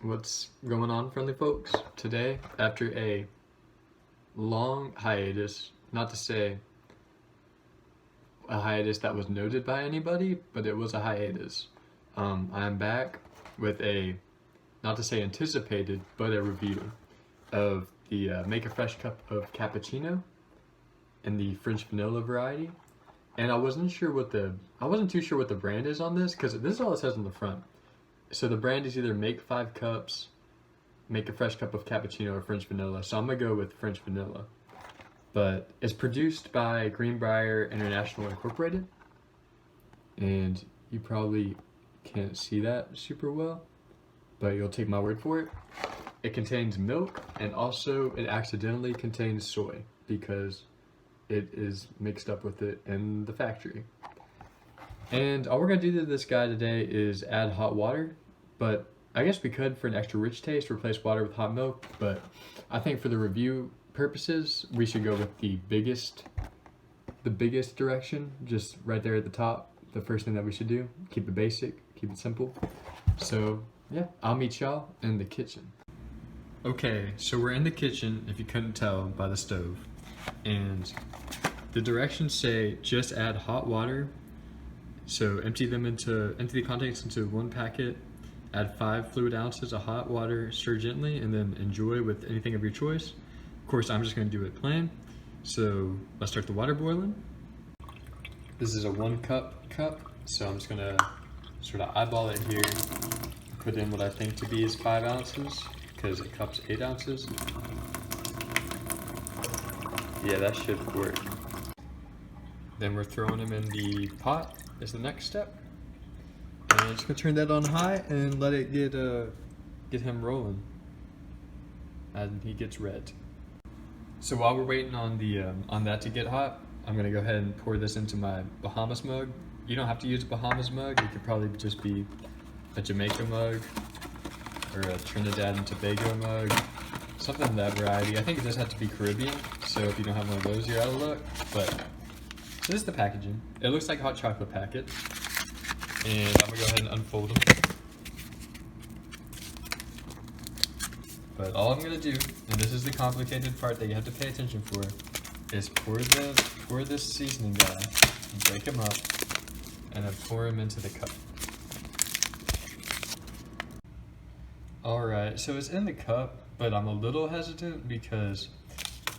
What's going on, friendly folks? Today, after a long hiatus, not to say a hiatus that was noted by anybody, but it was a hiatus. I'm back with a, not to say anticipated, but a review of the Make a Fresh Cup of Cappuccino in the French vanilla variety. And I wasn't too sure what the brand is on this, because this is all it says on the front. So the brand is either Make 5 Cups, Make a Fresh Cup of Cappuccino, or French Vanilla. So I'm going to go with French Vanilla. But it's produced by Greenbrier International Incorporated. And you probably can't see that super well, but you'll take my word for it. It contains milk, and also it accidentally contains soy because it is mixed up with it in the factory. And all we're going to do to this guy today is add hot water. But I guess we could, for an extra rich taste, replace water with hot milk. But I think for the review purposes, we should go with the biggest direction, just right there at the top. The first thing that we should do, keep it basic, keep it simple. So yeah, I'll meet y'all in the kitchen. Okay, so we're in the kitchen, if you couldn't tell by the stove. And the directions say just add hot water. So empty the contents into one packet, add 5 fluid ounces of hot water, stir gently, and then enjoy with anything of your choice. Of course, I'm just going to do it plain. So let's start the water boiling. This is a 1 cup, so I'm just going to sort of eyeball it here, put in what I think to be is 5 ounces, because a cup's 8 ounces. Yeah, that should work. Then we're throwing them in the pot is the next step. And I'm just gonna turn that on high and let it get him rolling as he gets red. So while we're waiting on that to get hot, I'm gonna go ahead and pour this into my Bahamas mug. You don't have to use a Bahamas mug. It could probably just be a Jamaica mug or a Trinidad and Tobago mug, something of that variety. I think it does have to be Caribbean, so if you don't have one of those, you're out of luck. But so this is the packaging. It looks like a hot chocolate packet. And I'm gonna go ahead and unfold them. But all I'm gonna do, and this is the complicated part that you have to pay attention for, is pour this seasoning guy, break him up, and then pour him into the cup. Alright, so it's in the cup, but I'm a little hesitant because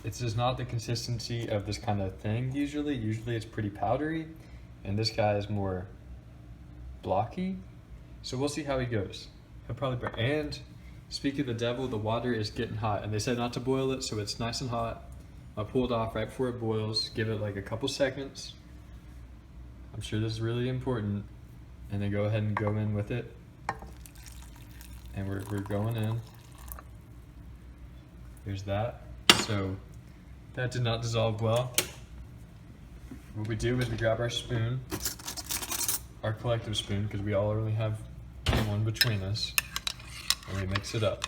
it's just not the consistency of this kind of thing usually. Usually it's pretty powdery, and this guy is more blocky. So we'll see how he goes. He'll probably break. And speaking of the devil, the water is getting hot, and they said not to boil it, so it's nice and hot. I'll pull it off right before it boils, give it like a couple seconds. I'm sure this is really important. And then go ahead and go in with it. And we're going in. There's that. So that did not dissolve well. What we do is we grab our spoon, our collective spoon, because we all only have one between us, and we mix it up.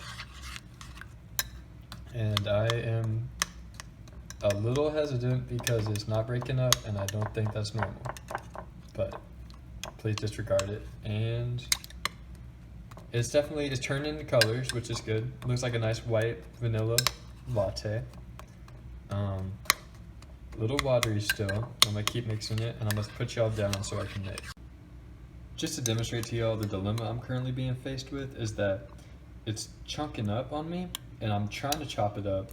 And I am a little hesitant because it's not breaking up, and I don't think that's normal. But please disregard it. And it's turning into colors, which is good. It looks like a nice white vanilla latte. A little watery still. I'm gonna keep mixing it, and I'm gonna put y'all down so I can mix. Just to demonstrate to y'all the dilemma I'm currently being faced with is that it's chunking up on me, and I'm trying to chop it up,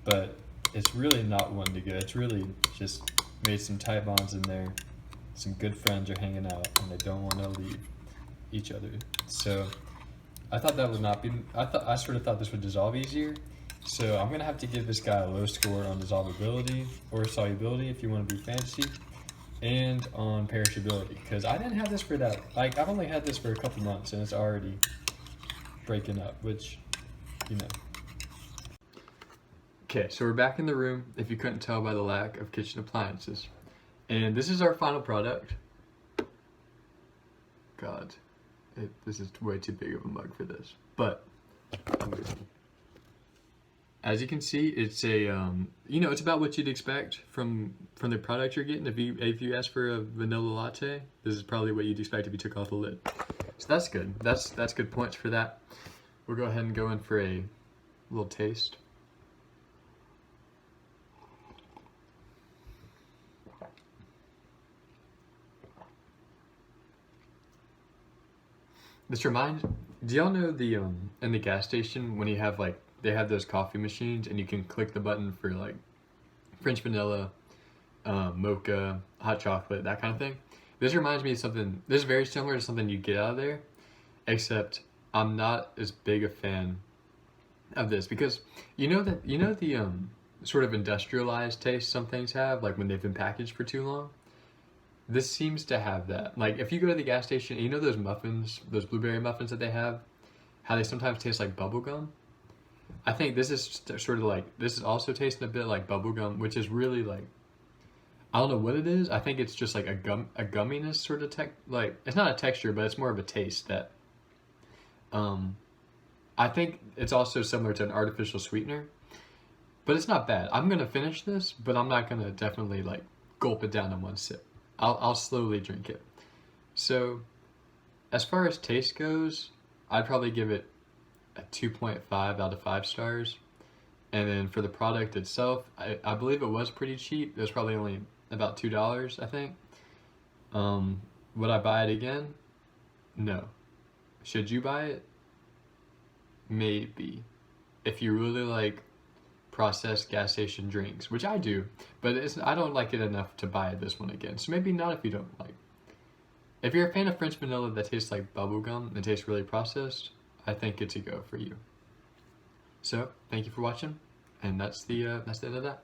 but it's really not one to go. It's really just made some tight bonds in there. Some good friends are hanging out, and they don't want to leave each other. So I thought that would not be, I sort of thought this would dissolve easier. So I'm gonna have to give this guy a low score on dissolvability or solubility if you want to be fancy, and on perishability, because I didn't have this for that, like I've only had this for a couple months and it's already breaking up, which, you know. Okay, so we're back in the room, if you couldn't tell by the lack of kitchen appliances. And this is our final product. God, this is way too big of a mug for this, but as you can see, it's a it's about what you'd expect from the product you're getting. If you ask for a vanilla latte, this is probably what you'd expect if you took off the lid. So that's good. That's good points for that. we'll go ahead and go in for a little taste. This reminds, do y'all know the in the gas station when you have like they have those coffee machines and you can click the button for like French vanilla, mocha, hot chocolate, that kind of thing. This reminds me of something. This is very similar to something you get out of there, except I'm not as big a fan of this because you know the sort of industrialized taste some things have, like when they've been packaged for too long. This seems to have that. Like if you go to the gas station, and you know those muffins, those blueberry muffins that they have, how they sometimes taste like bubble gum. I think this is sort of like this is also tasting a bit like bubble gum, which is really like I don't know what it is. I think it's just like a gumminess sort of like it's not a texture, but it's more of a taste that um I think it's also similar to an artificial sweetener, but it's not bad. I'm gonna finish this, but I'm not gonna definitely like gulp it down in one sip. I'll slowly drink it. So as far as taste goes, I'd probably give it a 2.5 out of 5 stars. And then for the product itself, I believe it was pretty cheap. It was probably only about $2, I think. Would I buy it again? No. Should you buy it? Maybe. If you really like processed gas station drinks, which I do, but I don't like it enough to buy this one again. So maybe not if you don't like. If you're a fan of French vanilla that tastes like bubblegum and tastes really processed, I think it's a go for you. So, thank you for watching, and that's the end of that.